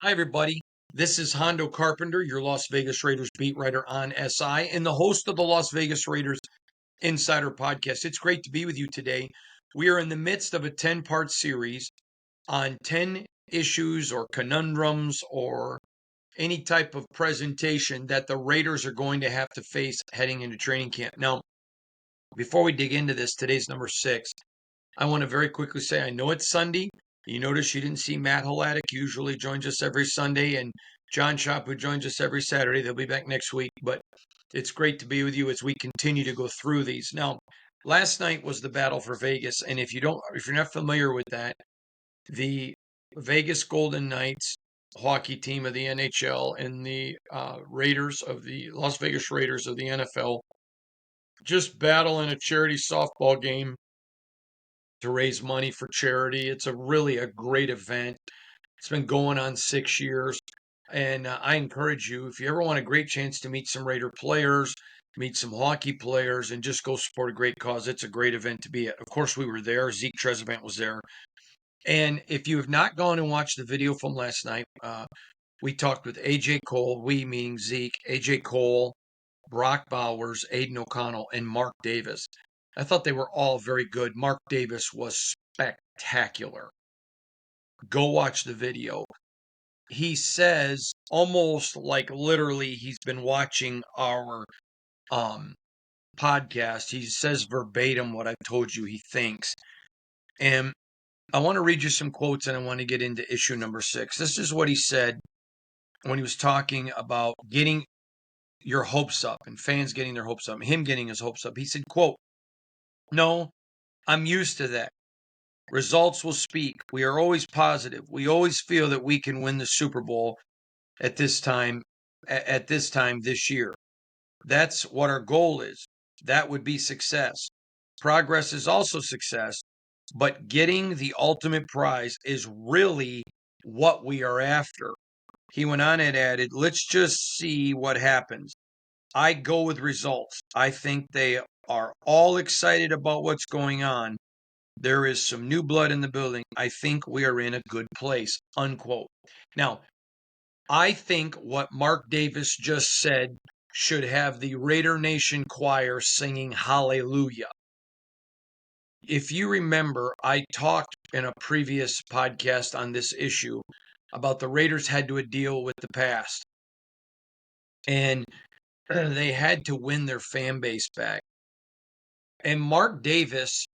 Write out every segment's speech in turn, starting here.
Hi, everybody. This is Hondo Carpenter, your Las Vegas Raiders beat writer on SI and the host of the Las Vegas Raiders Insider Podcast. It's great to be with you today. We are in the midst of a 10-part series on 10 issues or conundrums or any type of presentation that the Raiders are going to have to face heading into training camp. Now, before we dig into this, today's number 6. I want to very quickly say I know it's Sunday. You notice you didn't see Matt Hladek, usually joins us every Sunday, and John Shop, who joins us every Saturday. They'll be back next week, but it's great to be with you as we continue to go through these. Now, last night was the battle for Vegas, and if you're not familiar with that, the Vegas Golden Knights hockey team of the NHL and the Raiders of the Las Vegas Raiders of the NFL just battle in a charity softball game to raise money for charity. It's really a great event. It's been going on 6 years. And I encourage you, if you ever want a great chance to meet some Raider players, meet some hockey players, and just go support a great cause, it's a great event to be at. Of course, we were there. Zeke Trezevant was there. And if you have not gone and watched the video from last night, we talked with AJ Cole, we meaning Zeke, AJ Cole, Brock Bowers, Aiden O'Connell, and Mark Davis. I thought they were all very good. Mark Davis was spectacular. Go watch the video. He says almost like literally he's been watching our podcast. He says verbatim what I've told you he thinks. And I want to read you some quotes and I want to get into issue number 6. This is what he said when he was talking about getting your hopes up and fans getting their hopes up, him getting his hopes up. He said, quote, "No, I'm used to that. Results will speak. We are always positive. We always feel that we can win the Super Bowl at this time this year. That's what our goal is. That would be success. Progress is also success, but getting the ultimate prize is really what we are after." He went on and added, "Let's just see what happens. I go with results. I think they are all excited about what's going on. There is some new blood in the building. I think we are in a good place," unquote. Now, I think what Mark Davis just said should have the Raider Nation choir singing hallelujah. If you remember, I talked in a previous podcast on this issue about the Raiders had to deal with the past. And they had to win their fan base back. And Mark Davis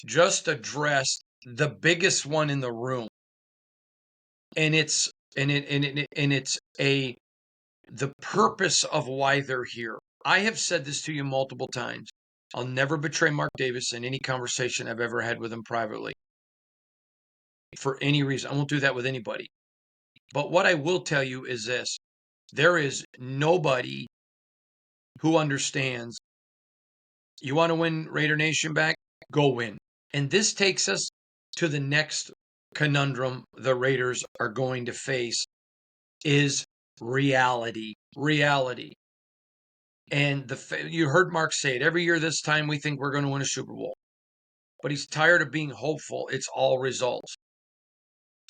just addressed the biggest one in the room. And it's the purpose of why they're here. I have said this to you multiple times. I'll never betray Mark Davis in any conversation I've ever had with him privately. For any reason. I won't do that with anybody. But what I will tell you is this. There is nobody who understands you want to win Raider Nation back? Go win. And this takes us to the next conundrum the Raiders are going to face is reality. Reality. And you heard Mark say it. Every year this time we think we're going to win a Super Bowl. But he's tired of being hopeful. It's all results.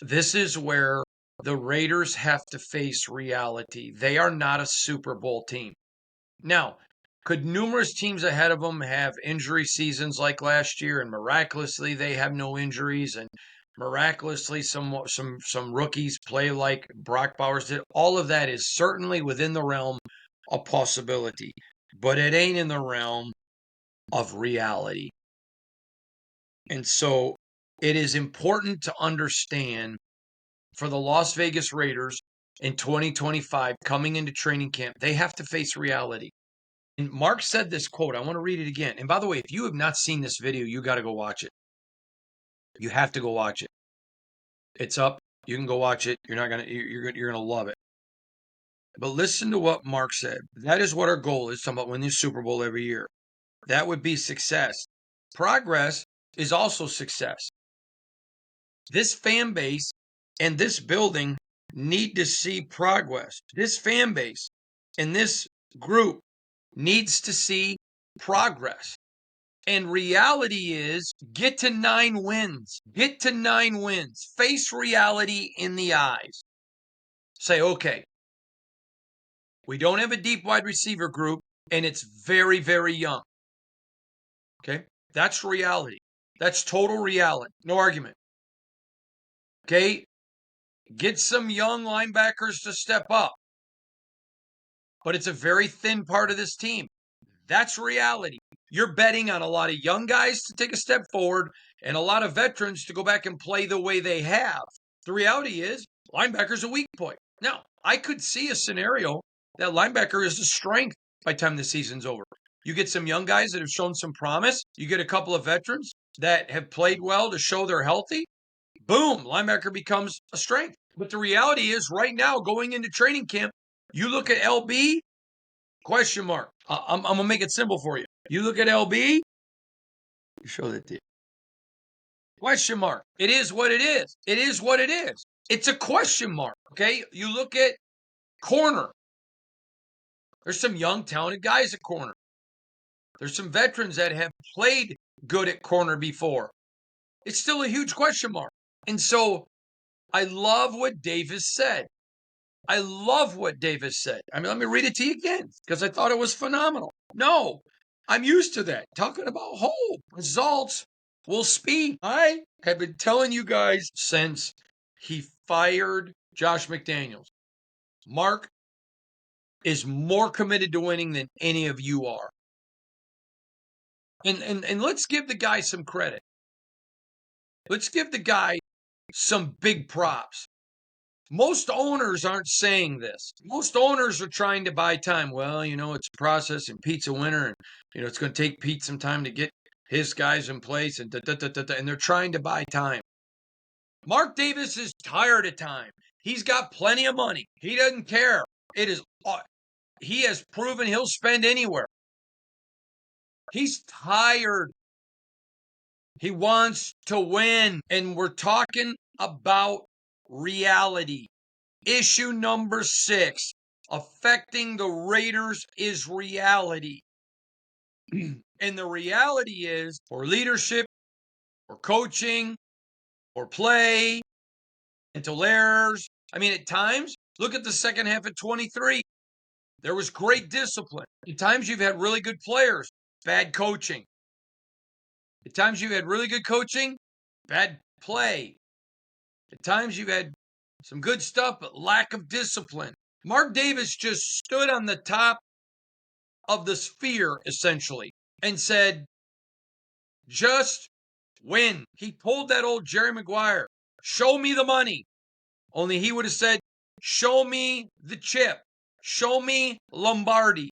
This is where the Raiders have to face reality. They are not a Super Bowl team. Now, could numerous teams ahead of them have injury seasons like last year, and miraculously they have no injuries, and miraculously some rookies play like Brock Bowers did? All of that is certainly within the realm of possibility, but it ain't in the realm of reality. And so it is important to understand for the Las Vegas Raiders in 2025 coming into training camp, they have to face reality. And Mark said this quote. I want to read it again. And by the way, if you have not seen this video, you got to go watch it. You have to go watch it. It's up. You can go watch it. You're gonna love it. But listen to what Mark said. That is what our goal is. Talking about winning the Super Bowl every year. That would be success. Progress is also success. This fan base and this building need to see progress. This fan base and this group needs to see progress. And reality is get to 9 wins. Get to 9 wins. Face reality in the eyes. Say, okay, we don't have a deep wide receiver group, and it's very, very young. Okay? That's reality. That's total reality. No argument. Okay? Get some young linebackers to step up. But it's a very thin part of this team. That's reality. You're betting on a lot of young guys to take a step forward and a lot of veterans to go back and play the way they have. The reality is, linebacker's a weak point. Now, I could see a scenario that linebacker is a strength by the time the season's over. You get some young guys that have shown some promise. You get a couple of veterans that have played well to show they're healthy. Boom, linebacker becomes a strength. But the reality is, right now, going into training camp, you look at LB, question mark. I'm going to make it simple for you. You look at LB, you show that to you. Question mark. It is what it is. It is what it is. It's a question mark, okay? You look at corner. There's some young, talented guys at corner. There's some veterans that have played good at corner before. It's still a huge question mark. And so I love what Davis said. I love what Davis said. I mean, let me read it to you again because I thought it was phenomenal. No, I'm used to that. Talking about hope, results will speak. I have been telling you guys since he fired Josh McDaniels. Mark is more committed to winning than any of you are. And let's give the guy some credit. Let's give the guy some big props. Most owners aren't saying this. Most owners are trying to buy time. Well, it's a process and Pete's a winner, and it's going to take Pete some time to get his guys in place, and and they're trying to buy time. Mark Davis is tired of time. He's got plenty of money. He doesn't care. He has proven he'll spend anywhere. He's tired. He wants to win, and we're talking about reality. Issue number 6, affecting the Raiders, is reality. And the reality is, or leadership, or coaching, or play, mental errors. I mean, at times, look at the second half of 23. There was great discipline. At times, you've had really good players, bad coaching. At times, you've had really good coaching, bad play. At times, you've had some good stuff, but lack of discipline. Mark Davis just stood on the top of the sphere, essentially, and said, just win. He told that old Jerry Maguire, show me the money. Only he would have said, show me the chip. Show me Lombardi.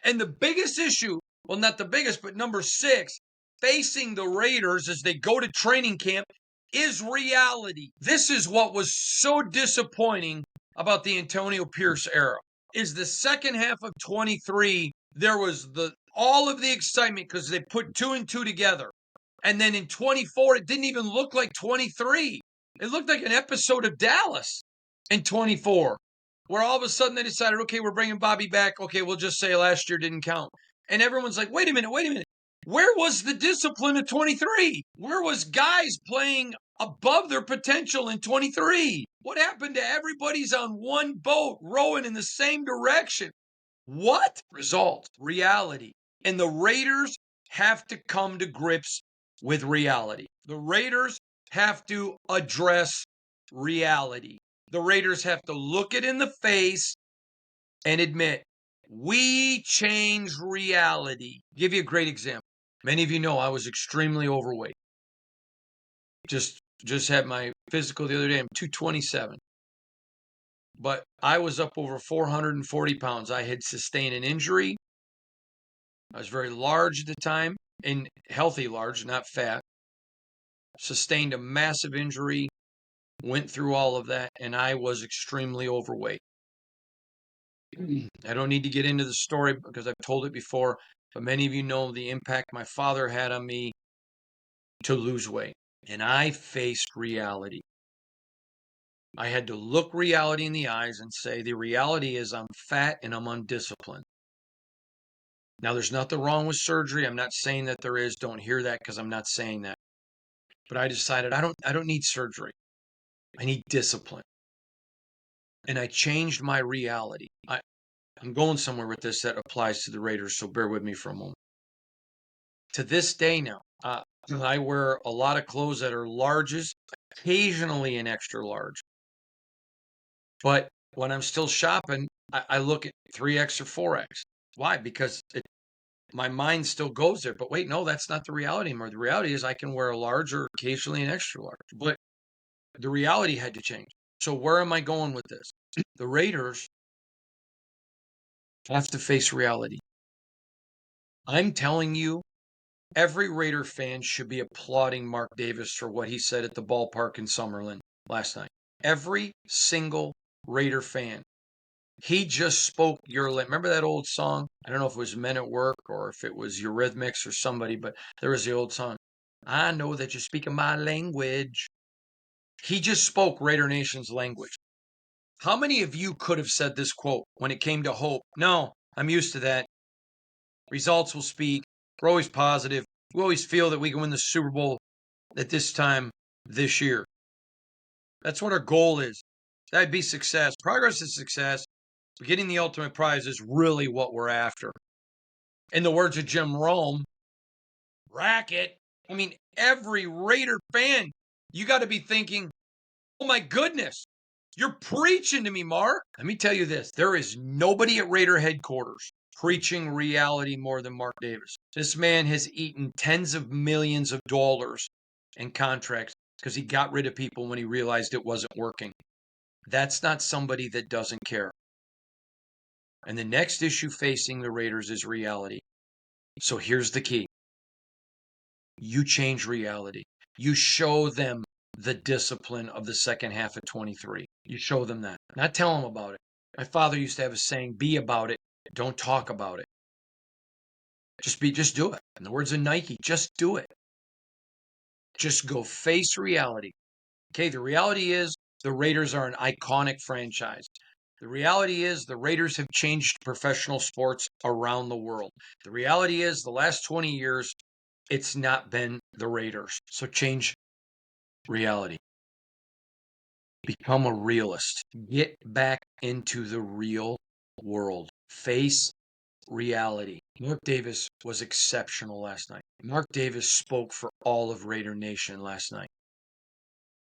And the biggest issue, well, not the biggest, but number 6, facing the Raiders as they go to training camp is reality. This is what was so disappointing about the Antonio Pierce era. Is the second half of 23, there was all of the excitement because they put 2 and 2 together. And then in 24, it didn't even look like 23. It looked like an episode of Dallas in 24, where all of a sudden they decided, okay, we're bringing Bobby back. Okay, we'll just say last year didn't count. And everyone's like, wait a minute. Where was the discipline of 23? Where was guys playing above their potential in 23? What happened to everybody's on one boat rowing in the same direction? What? Results, reality. And the Raiders have to come to grips with reality. The Raiders have to address reality. The Raiders have to look it in the face and admit, we change reality. I'll give you a great example. Many of you know I was extremely overweight. Just had my physical the other day. I'm 227. But I was up over 440 pounds. I had sustained an injury. I was very large at the time, and healthy large, not fat. Sustained a massive injury, went through all of that, and I was extremely overweight. I don't need to get into the story because I've told it before, but many of you know the impact my father had on me to lose weight. And I faced reality. I had to look reality in the eyes and say, the reality is I'm fat and I'm undisciplined. Now, there's nothing wrong with surgery. I'm not saying that there is. Don't hear that because I'm not saying that. But I decided I don't need surgery. I need discipline. and I changed my reality. I'm going somewhere with this that applies to the Raiders, so bear with me for a moment. To this day now, I wear a lot of clothes that are larges, occasionally an extra large. But when I'm still shopping, I look at 3X or 4X. Why? Because my mind still goes there. But wait, no, that's not the reality anymore. The reality is I can wear a large or occasionally an extra large. But the reality had to change. So where am I going with this? The Raiders have to face reality. I'm telling you, every Raider fan should be applauding Mark Davis for what he said at the ballpark in Summerlin last night. Every single Raider fan. He just spoke your language. Remember that old song? I don't know if it was Men at Work or if it was Eurythmics or somebody, but there was the old song. I know that you're speaking my language. He just spoke Raider Nation's language. How many of you could have said this quote when it came to hope? No, I'm used to that. Results will speak. We're always positive. We always feel that we can win the Super Bowl at this time this year. That's what our goal is. That'd be success. Progress is success. But getting the ultimate prize is really what we're after. In the words of Jim Rome, racket. I mean, every Raider fan, you got to be thinking, oh my goodness, you're preaching to me, Mark. Let me tell you this. There is nobody at Raider headquarters preaching reality more than Mark Davis. This man has eaten tens of millions of dollars in contracts because he got rid of people when he realized it wasn't working. That's not somebody that doesn't care. And the next issue facing the Raiders is reality. So here's the key. You change reality. You show them the discipline of the second half of 23. You show them that. Not tell them about it. My father used to have a saying, be about it, don't talk about it. Just do it. In the words of Nike, just do it. Just go face reality. Okay, the reality is the Raiders are an iconic franchise. The reality is the Raiders have changed professional sports around the world. The reality is the last 20 years, it's not been the Raiders. So change reality. Become a realist. Get back into the real world. Face reality. Mark Davis was exceptional last night. Mark Davis spoke for all of Raider Nation last night.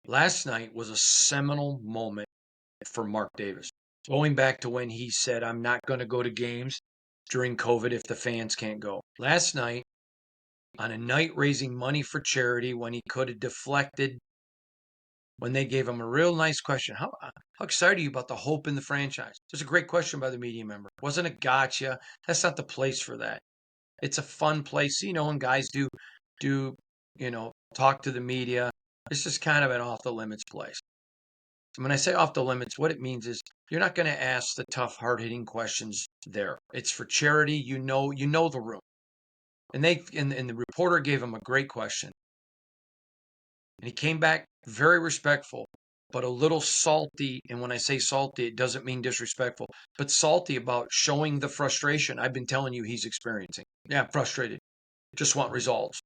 Last night was a seminal moment for Mark Davis. Going back to when he said, I'm not going to go to games during COVID if the fans can't go. Last night, on a night raising money for charity when he could have deflected, when they gave him a real nice question. How excited are you about the hope in the franchise? It was a great question by the media member. It wasn't a gotcha. That's not the place for that. It's a fun place, and guys do, talk to the media. It's just kind of an off the limits place. And when I say off the limits, what it means is you're not going to ask the tough, hard hitting questions there. It's for charity. You know the room. And the reporter gave him a great question. And he came back very respectful, but a little salty. And when I say salty, it doesn't mean disrespectful, but salty about showing the frustration I've been telling you he's experiencing. Yeah, I'm frustrated. Just want results.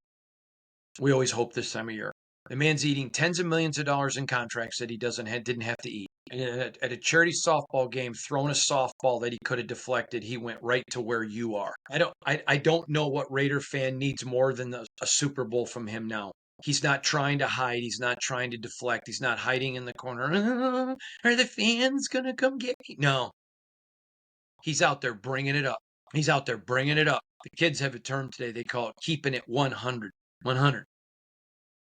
We always hope this time of year. The man's eating tens of millions of dollars in contracts that he didn't have to eat. And at a charity softball game, throwing a softball that he could have deflected, he went right to where you are. I don't know what Raider fan needs more than a Super Bowl from him now. He's not trying to hide. He's not trying to deflect. He's not hiding in the corner. Are the fans going to come get me? No. He's out there bringing it up. He's out there bringing it up. The kids have a term today. They call it keeping it 100. 100.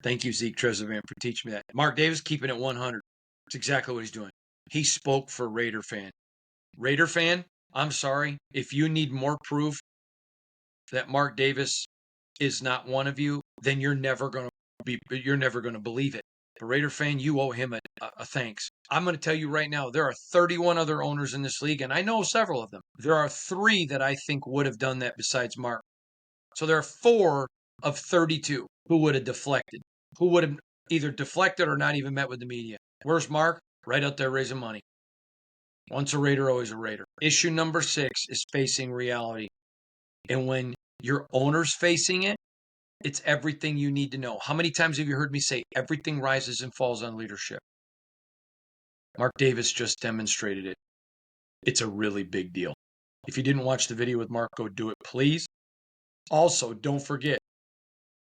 Thank you, Zeke Trezevan, for teaching me that. Mark Davis, keeping it 100. That's exactly what he's doing. He spoke for Raider fan. Raider fan, I'm sorry. If you need more proof that Mark Davis is not one of you, then you're never going to believe it. But Raider fan, you owe him a thanks. I'm going to tell you right now, there are 31 other owners in this league, and I know several of them. There are 3 that I think would have done that besides Mark. So there are 4 of 32 who would have deflected, who would have either deflected or not even met with the media. Where's Mark? Right out there raising money. Once a Raider, always a Raider. Issue number 6 is facing reality. And when your owner's facing it, it's everything you need to know. How many times have you heard me say everything rises and falls on leadership? Mark Davis just demonstrated it. It's a really big deal. If you didn't watch the video with Mark, go do it, please. Also, don't forget,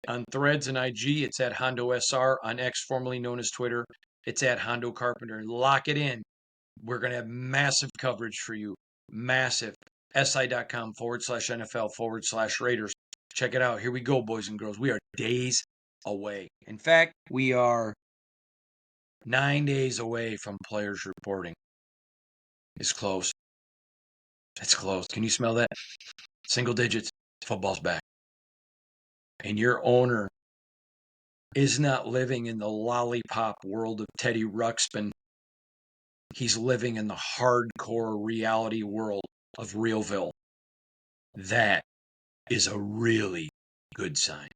on Threads and IG, it's at Hondo SR. On X, formerly known as Twitter, it's at Hondo Carpenter. Lock it in. We're going to have massive coverage for you. Massive. SI.com/NFL/Raiders. Check it out. Here we go, boys and girls. We are days away. In fact, we are 9 days away from players reporting. It's close. It's close. Can you smell that? Single digits. Football's back. And your owner is not living in the lollipop world of Teddy Ruxpin. He's living in the hardcore reality world of Realville. That is a really good sign.